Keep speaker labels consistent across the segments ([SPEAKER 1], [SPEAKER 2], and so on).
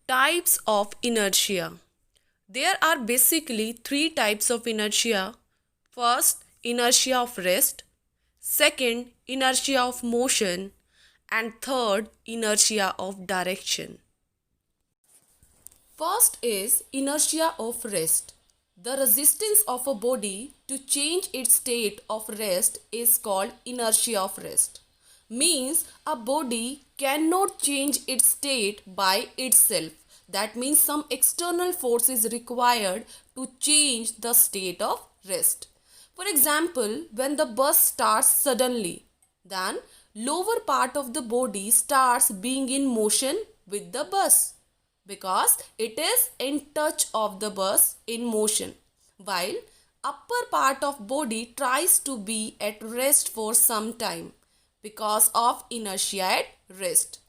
[SPEAKER 1] Types of inertia. There are basically three types of inertia. First, inertia of rest. Second, inertia of motion. And third, inertia of direction. First is inertia of rest. The resistance of a body to change its state of rest is called inertia of rest. Means a body cannot change its state by itself. That means some external force is required to change the state of rest. For example, when the bus starts suddenly, then lower part of the body starts being in motion with the bus because it is in touch of the bus in motion, while upper part of body tries to be at rest for some time because of inertia at rest.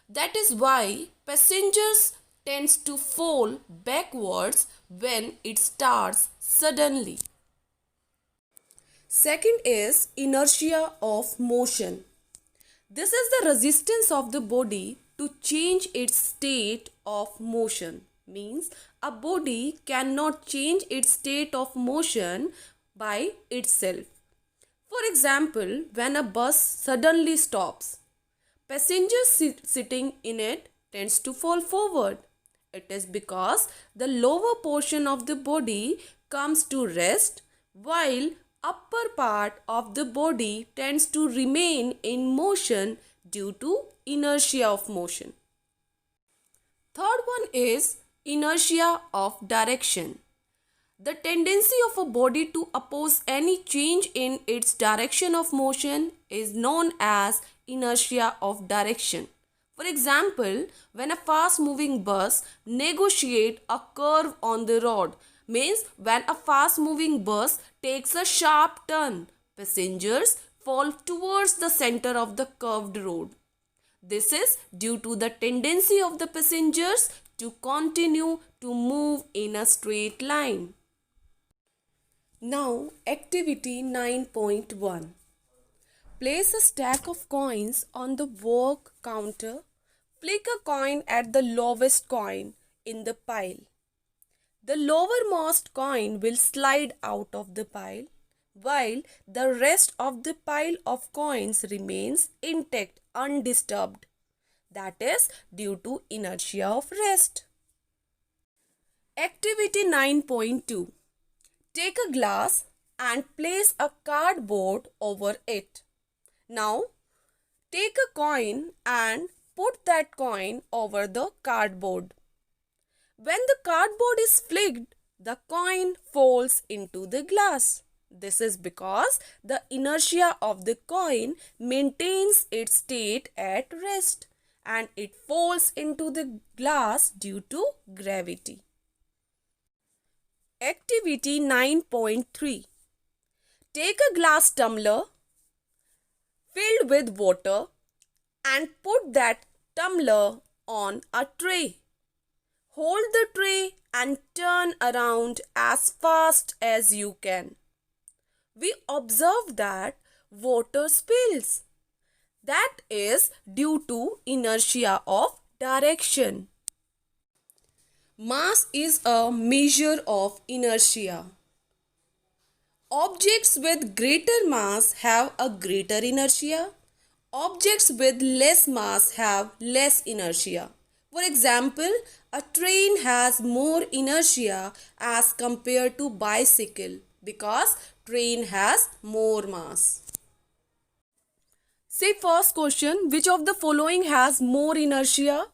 [SPEAKER 1] That is why passengers tends to fall backwards when it starts suddenly. Second is inertia of motion. This is the resistance of the body to change its state of motion. Means a body cannot change its state of motion by itself. For example, when a bus suddenly stops, passengers sitting in it tends to fall forward. It is because the lower portion of the body comes to rest while upper part of the body tends to remain in motion due to inertia of motion. Third one is inertia of direction. The tendency of a body to oppose any change in its direction of motion is known as inertia of direction. For example, when a fast moving bus negotiates a curve on the road, means when a fast moving bus takes a sharp turn, passengers fall towards the center of the curved road. This is due to the tendency of the passengers to continue to move in a straight line. Now, activity 9.1. Place a stack of coins on the work counter. Flick a coin at the lowest coin in the pile. The lowermost coin will slide out of the pile, while the rest of the pile of coins remains intact, undisturbed. That is due to inertia of rest. Activity 9.2. Take a glass and place a cardboard over it. Now, take a coin and put that coin over the cardboard. When the cardboard is flicked, the coin falls into the glass. This is because the inertia of the coin maintains its state at rest and it falls into the glass due to gravity. Activity 9.3. Take a glass tumbler filled with water and put that tumbler on a tray. Hold the tray and turn around as fast as you can. We observe that water spills. That is due to inertia of direction. Mass is a measure of inertia. Objects with greater mass have a greater inertia. Objects with less mass have less inertia. For example, a train has more inertia as compared to bicycle because train has more mass. See first question, which of the following has more inertia?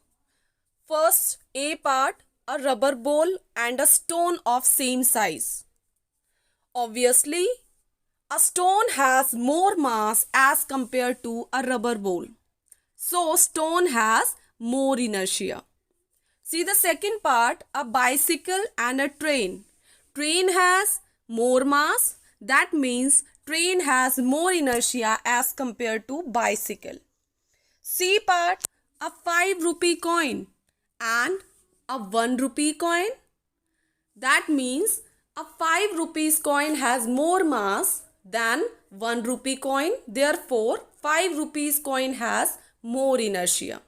[SPEAKER 1] First, A part, a rubber ball and a stone of same size. Obviously, a stone has more mass as compared to a rubber ball. So, stone has more inertia. See the second part, a bicycle and a train. Train has more mass. That means train has more inertia as compared to bicycle. C part, a 5 rupee coin and a 1 rupee coin. That means a 5 rupees coin has more mass than 1 rupee coin. Therefore, 5 rupees coin has more inertia.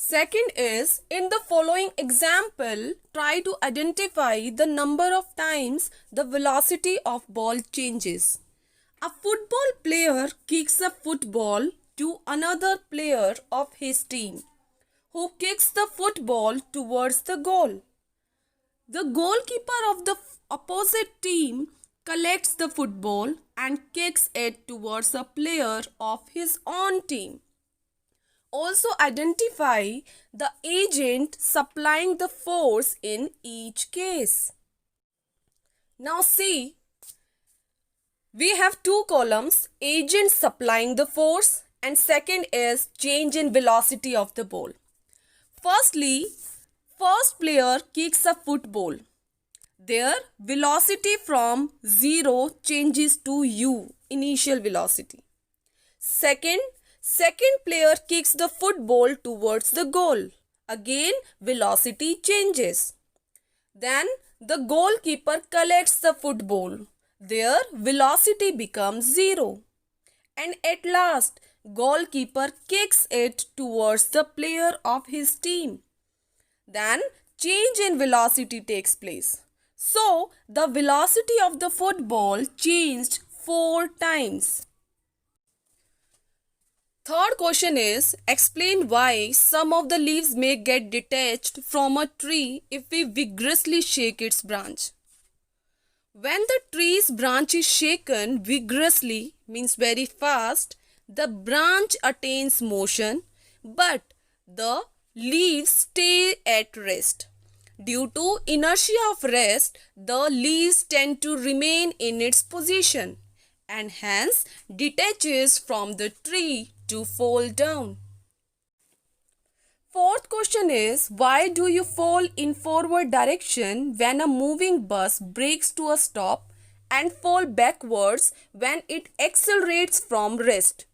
[SPEAKER 1] Second is, in the following example, try to identify the number of times the velocity of ball changes. A football player kicks a football to another player of his team, who kicks the football towards the goal. The goalkeeper of the opposite team collects the football and kicks it towards a player of his own team. Also identify the agent supplying the force in each case. Now see, we have two columns, agent supplying the force, and second is change in velocity of the ball. Firstly, first player kicks a football. Their velocity from 0 changes to u, initial velocity. Second player kicks the football towards the goal. Again, velocity changes. Then the goalkeeper collects the football. Their velocity becomes 0. And at last, goalkeeper kicks it towards the player of his team. Then change in velocity takes place. So, the velocity of the football changed 4 times. Third question is, explain why some of the leaves may get detached from a tree if we vigorously shake its branch. When the tree's branch is shaken vigorously, means very fast, the branch attains motion, but the leaves stay at rest. Due to inertia of rest, the leaves tend to remain in its position and hence detaches from the tree to fall down. Fourth question is, why do you fall in forward direction when a moving bus brakes to a stop and fall backwards when it accelerates from rest?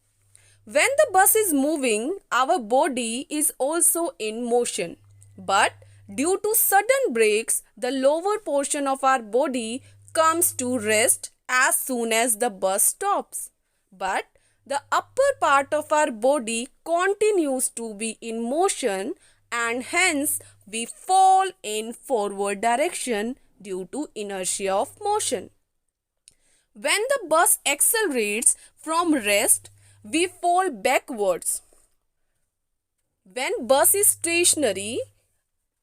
[SPEAKER 1] When the bus is moving, our body is also in motion, but due to sudden brakes, the lower portion of our body comes to rest as soon as the bus stops. But the upper part of our body continues to be in motion and hence we fall in forward direction due to inertia of motion. When the bus accelerates from rest, we fall backwards. When bus is stationary,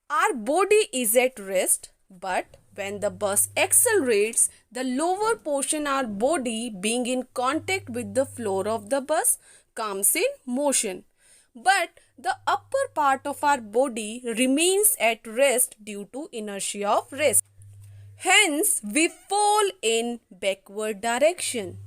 [SPEAKER 1] our body is at rest, but when the bus accelerates, the lower portion of our body being in contact with the floor of the bus comes in motion. But the upper part of our body remains at rest due to inertia of rest. Hence, we fall in backward direction.